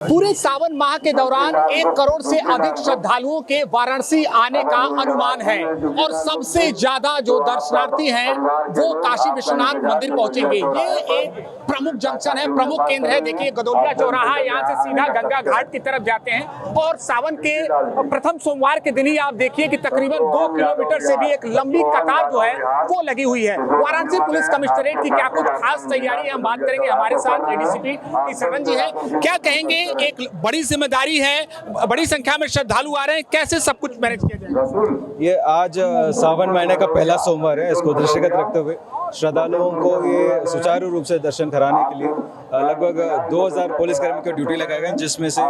पूरे सावन माह के दौरान 1 करोड़ से अधिक श्रद्धालुओं के वाराणसी आने का अनुमान है और सबसे ज्यादा जो दर्शनार्थी हैं वो काशी विश्वनाथ मंदिर पहुंचेंगे। ये एक प्रमुख जंक्शन है, प्रमुख केंद्र है। देखिए गदौलिया चौराहा, यहाँ से सीधा गंगा घाट की तरफ जाते हैं और सावन के प्रथम सोमवार के दिन ही आप देखिए कि तकरीबन 2 किलोमीटर से भी एक लंबी कतार जो है वो लगी हुई है। वाराणसी पुलिस कमिश्नरेट की क्या कुछ खास तैयारी है, हम बात करेंगे। हमारे साथ एडीसीपी सरवन जी है। क्या कहेंगे, एक बड़ी जिम्मेदारी है, बड़ी संख्या में श्रद्धालु आ रहे हैं, कैसे सब कुछ मैनेज किया जाए? ये आज सावन महीने का पहला सोमवार है। इसको दृष्टिगत रखते हुए श्रद्धालुओं को ये सुचारू रूप से दर्शन कराने के लिए लगभग 2000 पुलिसकर्मी को ड्यूटी लगाए गए, जिसमें से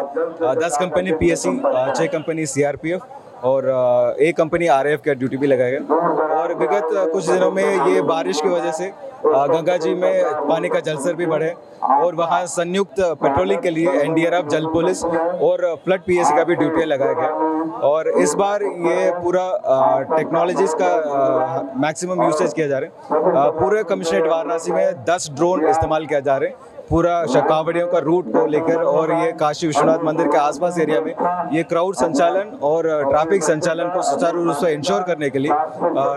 10 कंपनी पीएससी, 6 कंपनी सीआरपीएफ और 1 कंपनी आरएएफ का ड्यूटी भी लगाए गए। और विगत कुछ दिनों में ये बारिश की वजह से गंगा जी में पानी का जलस्तर भी बढ़े और वहाँ संयुक्त पेट्रोलिंग के लिए एनडीआरएफ, जल पुलिस और फ्लड पीएससी का भी ड्यूटी लगाया गया। और इस बार ये पूरा टेक्नोलॉजीज का मैक्सिमम यूसेज किया जा रहा है। पूरे कमिश्नरेट वाराणसी में 10 ड्रोन इस्तेमाल किया जा रहे हैं पूरा कांवड़ियों का रूट को लेकर। और ये काशी विश्वनाथ मंदिर के आसपास एरिया में ये क्राउड संचालन और ट्रैफिक संचालन को सुचारू रूप से इंश्योर करने के लिए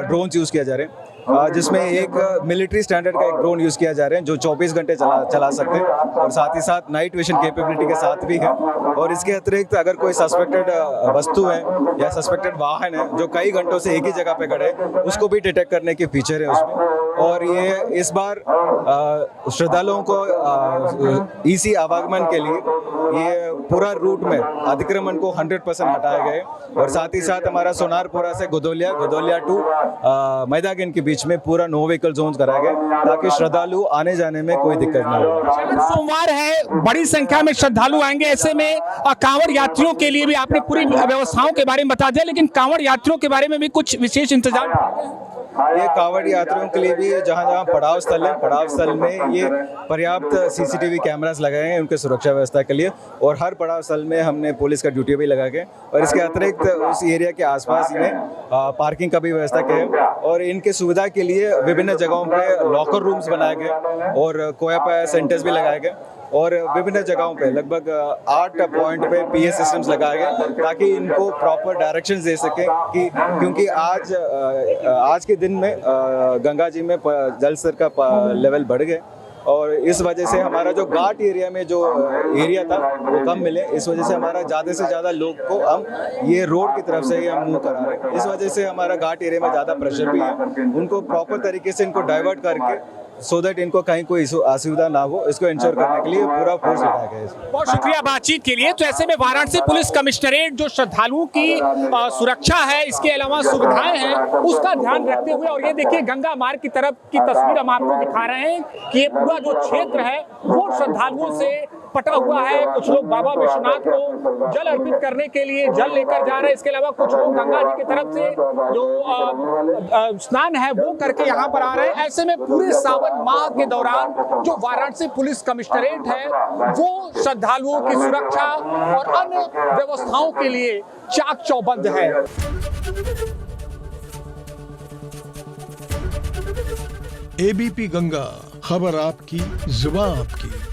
ड्रोन यूज़ किया जा रहे हैं, जिसमें एक मिलिट्री स्टैंडर्ड का एक ड्रोन यूज़ किया जा रहा है जो 24 घंटे चला सकते हैं और साथ ही साथ नाइट विजन कैपेबिलिटी के साथ भी है। और इसके अतिरिक्त अगर कोई सस्पेक्टेड वस्तु है या सस्पेक्टेड वाहन है जो कई घंटों से एक ही जगह पे खड़े हैं, उसको भी डिटेक्ट करने के फीचर है उसमें। और ये इस बार श्रद्धालुओं को ईसी आवागमन के लिए ये पूरा रूट में अतिक्रमण को 100% हटाया गया है। और साथ ही साथ हमारा सोनारपुरा से गोदौलिया टू मैदागन के बीच में पूरा नो व्हीकल जोन कराया गया ताकि श्रद्धालु आने जाने में कोई दिक्कत ना हो। सोमवार है, बड़ी संख्या में श्रद्धालु आएंगे, ऐसे में कांवड़ यात्रियों के लिए भी आपने पूरी व्यवस्थाओं के बारे में बता दिया, लेकिन कांवड़ यात्रियों के बारे में भी कुछ विशेष इंतजाम? ये कांवड़ यात्रियों के लिए भी जहाँ जहाँ पड़ाव स्थल है, पड़ाव स्थल में ये पर्याप्त सीसीटीवी कैमरास लगाए हैं उनके सुरक्षा व्यवस्था के लिए। और हर पड़ाव स्थल में हमने पुलिस का ड्यूटी भी लगा के और इसके अतिरिक्त उस एरिया के आसपास इन्हें पार्किंग का भी व्यवस्था किया है। और इनके सुविधा के लिए विभिन्न जगहों पे लॉकर रूम्स बनाए गए और कोया सेंटर्स भी लगाए गए और विभिन्न जगहों पे लगभग 8 पॉइंट पे पीएस सिस्टम्स लगाए गए ताकि इनको प्रॉपर डायरेक्शंस दे सकें कि क्योंकि आज के दिन में गंगा जी में जल स्तर का लेवल बढ़ गए और इस वजह से हमारा जो घाट एरिया में जो एरिया था वो कम मिले। इस वजह से हमारा ज़्यादा से ज़्यादा लोग को हम ये रोड की तरफ से ही हम मूव करा रहे हैं। इस वजह से हमारा घाट एरिया में ज़्यादा प्रेशर भी है, उनको प्रॉपर तरीके से इनको डाइवर्ट करके सो दैट इनको कहीं कोई असुविधा ना हो, इसको इंश्योर करने के लिए पूरा फोर्स लगाया गया है। बहुत शुक्रिया बातचीत के लिए। तो ऐसे में वाराणसी पुलिस कमिश्नरेट जो श्रद्धालुओं की सुरक्षा है, इसके अलावा सुविधाएं हैं, उसका ध्यान रखते हुए, और ये देखिए गंगा मार्ग की तरफ की तस्वीर हम आपको दिखा रहे हैं कि ये पूरा जो क्षेत्र है वो श्रद्धालुओं से पटा हुआ है। कुछ लोग बाबा विश्वनाथ को जल अर्पित करने के लिए जल लेकर जा रहे हैं, इसके अलावा कुछ लोग गंगा जी की तरफ से जो स्नान है वो करके यहाँ पर आ रहे हैं। ऐसे में पूरे सावन माह के दौरान जो वाराणसी पुलिस कमिश्नरेट है वो श्रद्धालुओं की सुरक्षा और अन्य व्यवस्थाओं के लिए चाक चौबंद है। एबीपी गंगा, खबर आपकी, जुबान आपकी।